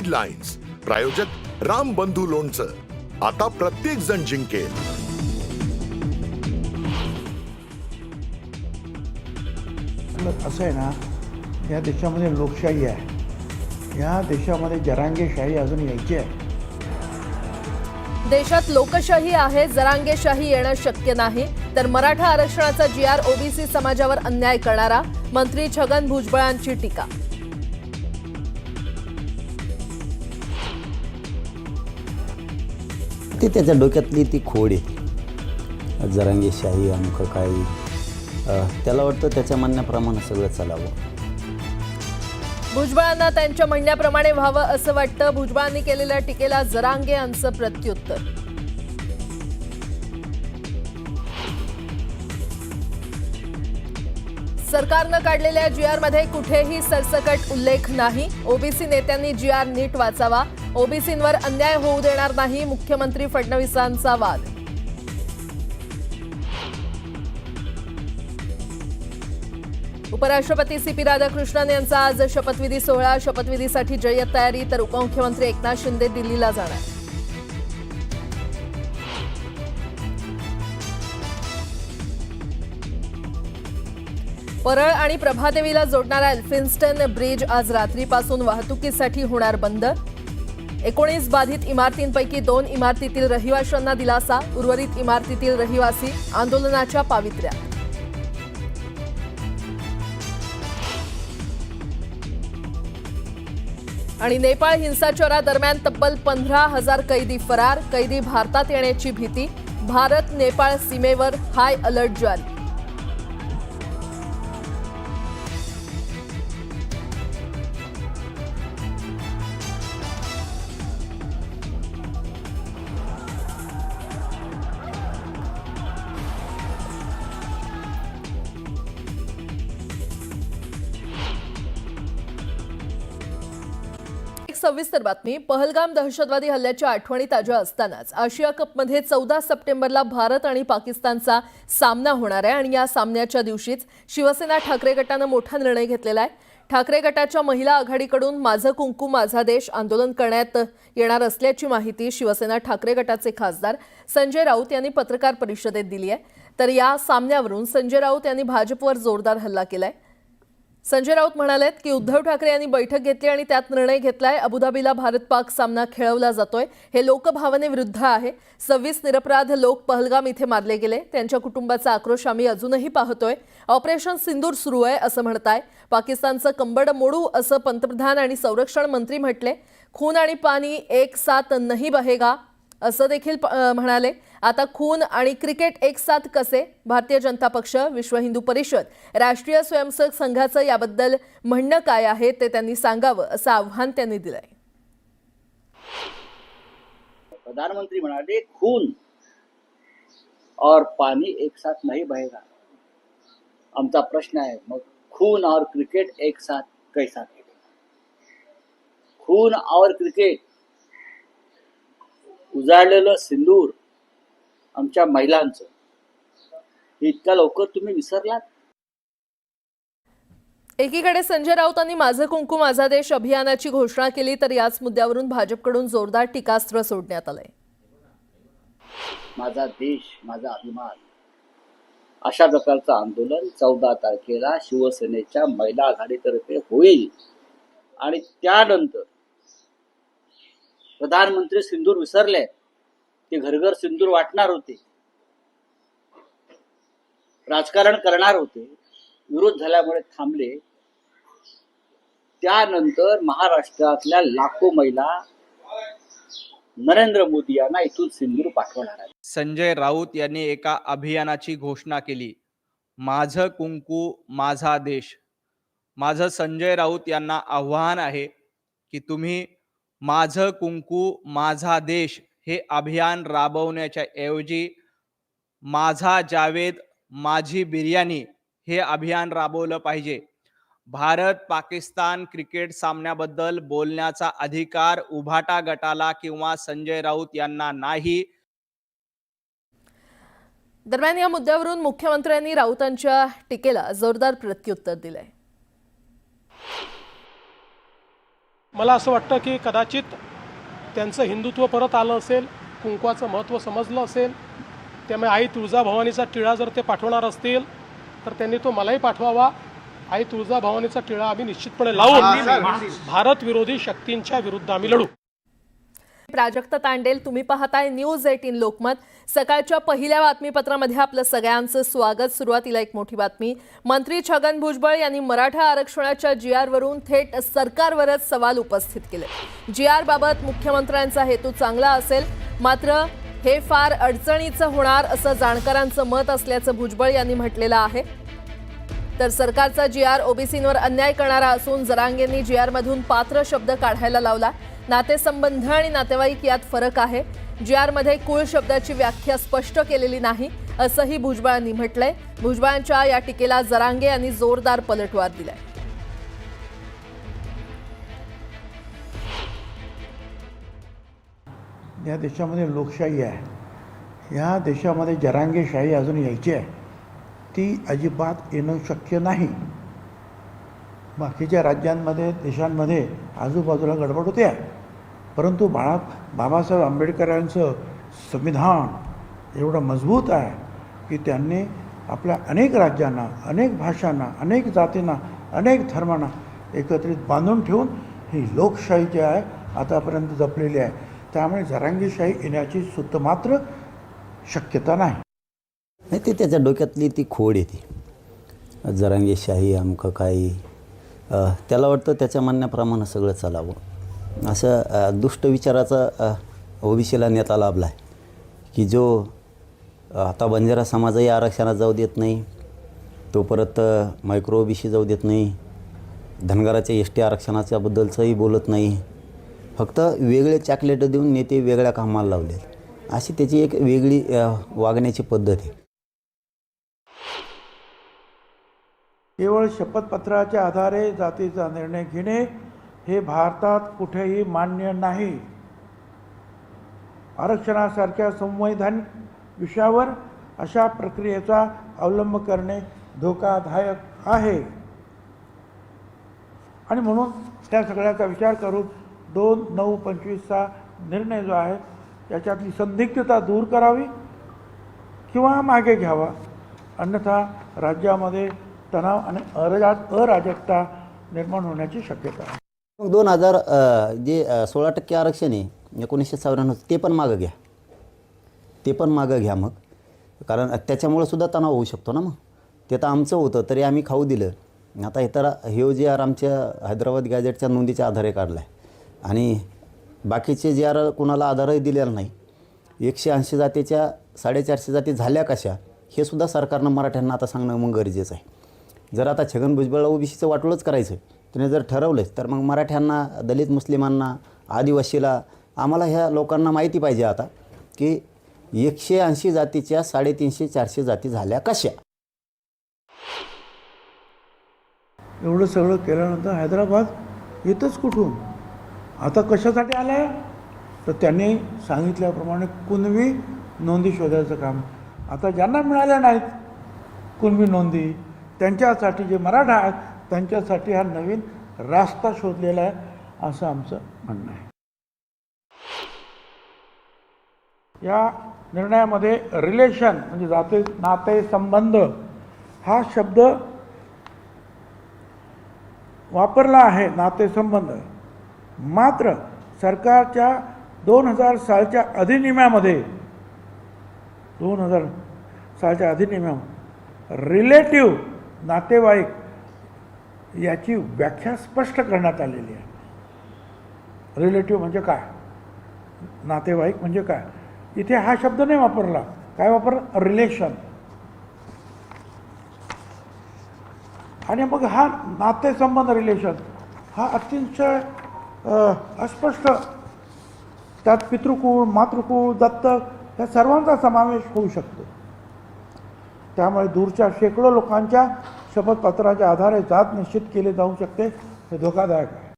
Guidelines. प्रायोजक राम बंधू लोणचं. आता प्रत्येक जण जिंकेल. असं आहे ना, या देशामध्ये लोकशाही आहे, या देशामध्ये जरांगेशाही अजून यायची आहे. देशात लोकशाही आहे, जरांगेशाही येणं शक्य नाही. तर मराठा आरक्षणाचा GR ओबीसी समाजावर अन्याय करणारा मंत्री छगन भुजबळांची टीका. ती त्याच्या डोक्यातली ती खोड आहे, जरांगेशाही अमुक काही. त्याला वाटतं त्याच्या म्हणण्याप्रमाणे सगळं चालावं. भुजबळांना त्यांच्या म्हणण्याप्रमाणे व्हावं असं वाटतं. भुजबळांनी केलेल्या टीकेला जरांगे यांचं प्रत्युत्तर. सरकारनं काढलेल्या GR मध्ये कुठेही सरसकट उल्लेख नाही. ओबीसी नेत्यांनी GR नीट वाचावा. ओबीसींवर अन्याय होऊ देणार नाही, मुख्यमंत्री फडणवीसांचा वाद. उपराष्ट्रपती CP राधाकृष्णन यांचा आज शपथविधी सोहळा. शपथविधीसाठी जय्यत तयारी. तर उपमुख्यमंत्री एकनाथ शिंदे दिल्लीला जाणार. परळ आणि प्रभादेवीला जोडणारा एल्फिन्स्टन ब्रिज आज रात्रीपासून वाहतुकीसाठी होणार बंद. 19 बाधित इमारतींपैकी 2 इमारतीतील रहिवाशांना दिलासा. उर्वरित इमारतीतील रहिवासी आंदोलनाच्या पावित्र्यात. आणि नेपाळ हिंसाचारादरम्यान तब्बल 15,000 कैदी फरार. कैदी भारतात येण्याची भीती. भारत नेपाळ सीमेवर हाय अलर्ट जारी. सविस्तर बातमी. पहलगाम दहशतवादी हल्ल्याच्या आठवणी ताज्या असतानाच आशिया कपमध्ये 14 सप्टेंबरला भारत आणि पाकिस्तानचा सामना होणार आहे. आणि या सामन्याच्या दिवशीच शिवसेना ठाकरे गटानं मोठा निर्णय घेतलेला आहे. ठाकरे गटाच्या महिला आघाडीकडून माझं कुंकू माझा देश आंदोलन करण्यात येणार असल्याची माहिती शिवसेना ठाकरे गटाचे खासदार संजय राऊत यांनी पत्रकार परिषदेत दिली आहे. तर या सामन्यावरून संजय राऊत यांनी भाजपवर जोरदार हल्ला केलाय. संजय राऊत म्हणालेत की उद्धव ठाकरे यांनी बैठक घेतली आणि त्यात निर्णय घेतलाय. अबुधाबीला भारत पाक सामना खेळवला जातोय. हे लोकभावनेविरुद्ध आहे. 26 निरपराध लोक पहलगाम इथे मारले गेले. त्यांच्या कुटुंबाचा आक्रोश आम्ही अजूनही पाहतोय. ऑपरेशन सिंदूर सुरू आहे असं म्हणताय. पाकिस्तानचं कंबड मोडू असं पंतप्रधान आणि संरक्षण मंत्री म्हटले. खून आणि पाणी एक साथ नहीं बहेगा असं देखील म्हणाले. आता खून आणि क्रिकेट एक साथ कसे? भारतीय जनता पक्ष, विश्व हिंदू परिषद, राष्ट्रीय स्वयंसेवक संघाचं याबद्दल म्हणणं काय आहे ते त्यांनी सांगावं असं आव्हान त्यांनी दिलंय. प्रधानमंत्री म्हणाले खून और पानी एक साथ नहीं बहेगा. आमचा प्रश्न आहे मग खून और क्रिकेट एक साथ कैसा खेलेगा? खून और क्रिकेट, उजाडलेलं सिंदूर आमच्या महिलांचं, इतक्या लवकर तुम्ही विसरलात? एकीकडे संजय राऊतांनी माझं कुंकू माझा देश अभियानाची घोषणा केली. तर याच मुद्द्यावरून भाजपकडून जोरदार टीकास्त्र सोडण्यात आलंय. माझा देश माझा अभिमान अशा प्रकारचं आंदोलन 14 तारखेला शिवसेनेच्या महिला आघाडीतर्फे होईल. आणि त्यानंतर प्रधानमंत्री सिंदूर विसरले. ते घरघर सिंदूर वाटणार होते, राजकारण करणार होते, विरोध झाल्यामुळे थांबले. त्यानंतर महाराष्ट्रातल्या लाखो महिला नरेंद्र मोदी यांना इथून सिंदूर पाठवणार आहेत. संजय राऊत यांनी एका अभियानाची घोषणा केली, माझं कुंकू माझा देश. माझं संजय राऊत यांना आव्हान आहे की तुम्ही माझं कुंकू माझा देश हे अभियान राबवण्याच्या ऐवजी माझा जावेद माझी बिर्याणी हे अभियान राबवलं पाहिजे. भारत पाकिस्तान क्रिकेट सामन्याबद्दल बोलण्याचा अधिकार उभाटा गटाला किंवा संजय राऊत यांना नाही. दरम्यान या मुद्द्यावरून मुख्यमंत्र्यांनी राऊतांच्या टीकेला जोरदार प्रत्युत्तर दिलंय. मला असं वाटतं की कदाचित त्यांचं हिंदुत्व परत आलं असेल, कुंकवाचं महत्त्व समजलं असेल, त्यामुळे आई तुळजाभवानीचा टिळा जर ते पाठवणार असतील तर त्यांनी तो मलाही पाठवावा. आई तुळजाभवानीचा टिळा आम्ही निश्चितपणे लावून भारत विरोधी शक्तींच्या विरुद्ध आम्ही लढू. प्राजक्त तांडेल, तुम्ही पाहताय न्यूज18 लोकमत. सकाळच्या पहिल्या बातमीपत्रामध्ये आपलं सगळ्यांचं स्वागत. सुरुवातीला एक मोठी बातमी. मंत्री छगन भुजबळ यांनी मराठा आरक्षणाच्या GR वरून थेट सरकारवरच सवाल उपस्थित केले. GR बाबत मुख्यमंत्र्यांचा हेतू चांगला असेल, मात्र हे फार अडचणीचं होणार असं जाणकारांचं मत असल्याचं भुजबळ यांनी म्हटलेलं आहे. तर सरकारचा GR ओबीसींवर अन्याय करणारा असून जरांगेंनी GR मधून पात्र शब्द काढायला लावला. नातेसंबंध आणि नातेवाईक यात फरक आहे. GR मध्ये कुळ शब्दाची व्याख्या स्पष्ट केलेली नाही असंही भुजबळांनी म्हटलंय. भुजबळांच्या या टीकेला जरांगे यांनी जोरदार पलटवार दिलाय. या देशामध्ये लोकशाही आहे. या देशामध्ये जरांगेशाही अजून यायची आहे. ती अजिबात येणं शक्य नाही. बाकीच्या राज्यांमध्ये देशांमध्ये आजूबाजूला गडबड होते, परंतु बाबासाहेब आंबेडकरांचं संविधान एवढं मजबूत आहे की त्यांनी आपल्या अनेक राज्यांना, अनेक भाषांना, अनेक जातींना, अनेक धर्मांना एकत्रित बांधून ठेवून ही लोकशाही जी आहे आतापर्यंत जपलेली आहे. त्यामुळे जरांगीशाही येण्याची सुद्धा मात्र शक्यता नाही. नाही, ते त्याच्या डोक्यातली ती खोड येते. जरांगेशाही अमकं काही त्याला वाटतं त्याच्या म्हणण्याप्रमाणे सगळं चालावं असं दुष्ट विचाराचा ओबीसीला नेता लाभला आहे की जो आता बंजारा समाजही आरक्षणात जाऊ देत नाही, तो परत मायक्रो ओबीसी जाऊ देत नाही, धनगराच्या ST आरक्षणाच्याबद्दलचंही बोलत नाही, फक्त वेगळे चॉकलेटं देऊन नेते वेगळ्या कामाला लावले. अशी त्याची एक वेगळी वागण्याची पद्धत आहे. केवळ शपथपत्राच्या आधारे जातीचा निर्णय घेणे हे भारतात कुठेही मान्य नाही. आरक्षणासारख्या संवैधानिक विषयावर अशा प्रक्रियेचा अवलंब करणे धोकादायक आहे. आणि म्हणून त्या सगळ्याचा विचार करून 2/9/25चा निर्णय जो आहे त्याच्यातली संदिग्धता दूर करावी किंवा मागे घ्यावा. अन्यथा राज्यामध्ये तणाव आणि अराजकता निर्माण होण्याची शक्यता आहे. मग 2000 जे 16% आरक्षण आहे 1994 ते पण मागं घ्या, ते पण मागं घ्या मग, कारण त्याच्यामुळं सुद्धा तणाव होऊ शकतो ना. मग ते तर आमचं होतं तरी आम्ही खाऊ दिलं. आता हे तर GR आमच्या हैदराबाद गॅजेटच्या नोंदीच्या आधारे काढला आहे आणि बाकीचे GR कोणाला आधारही दिलेला नाही. 180 जातीच्या 450 जाती झाल्या कशा हे सुद्धा सरकारनं मराठ्यांना आता सांगणं मग गरजेचं आहे. जर आता छगन भुजबळला ओबीसीचं वाटोळंच करायचं त्याने जर ठरवलंच तर मग मराठ्यांना, दलित मुस्लिमांना, आदिवासीला, आम्हाला ह्या लोकांना माहिती पाहिजे आता की 180 जातीच्या 350-400 जाती झाल्या कशा. एवढं सगळं केल्यानंतर हैदराबाद येतच कुठून? आता कशासाठी आलं आहे? तर त्यांनी सांगितल्याप्रमाणे कुणबी नोंदी शोधायचं काम. आता ज्यांना मिळाल्या नाहीत कुणबी नोंदी, त्यांच्यासाठी जे मराठा आहेत त्यांच्यासाठी हा नवीन रास्ता शोधलेला आहे असं आमचं म्हणणं आहे. या निर्णयामध्ये रिलेशन म्हणजे नाते संबंध हा शब्द वापरला आहे, नातेसंबंध. मात्र सरकारच्या 2000 सालच्या अधिनियमामध्ये 2000 सालच्या अधिनियमामध्ये रिलेटिव्ह नातेवाईक याची व्याख्या स्पष्ट करण्यात आलेली आहे. रिलेटिव्ह म्हणजे काय, नातेवाईक म्हणजे काय, इथे हा शब्द नाही वापरला. काय वापरला? रिलेशन. आणि मग हा नातेसंबंध रिलेशन हा अतिशय अस्पष्ट, त्यात पितृकुळ, मातृकुळ, दत्तक या सर्वांचा समावेश होऊ शकतो. त्यामुळे दूरच्या शेकडो लोकांच्या शपथपत्राच्या आधारे जात निश्चित केले जाऊ शकते. हे धोकादायक आहे.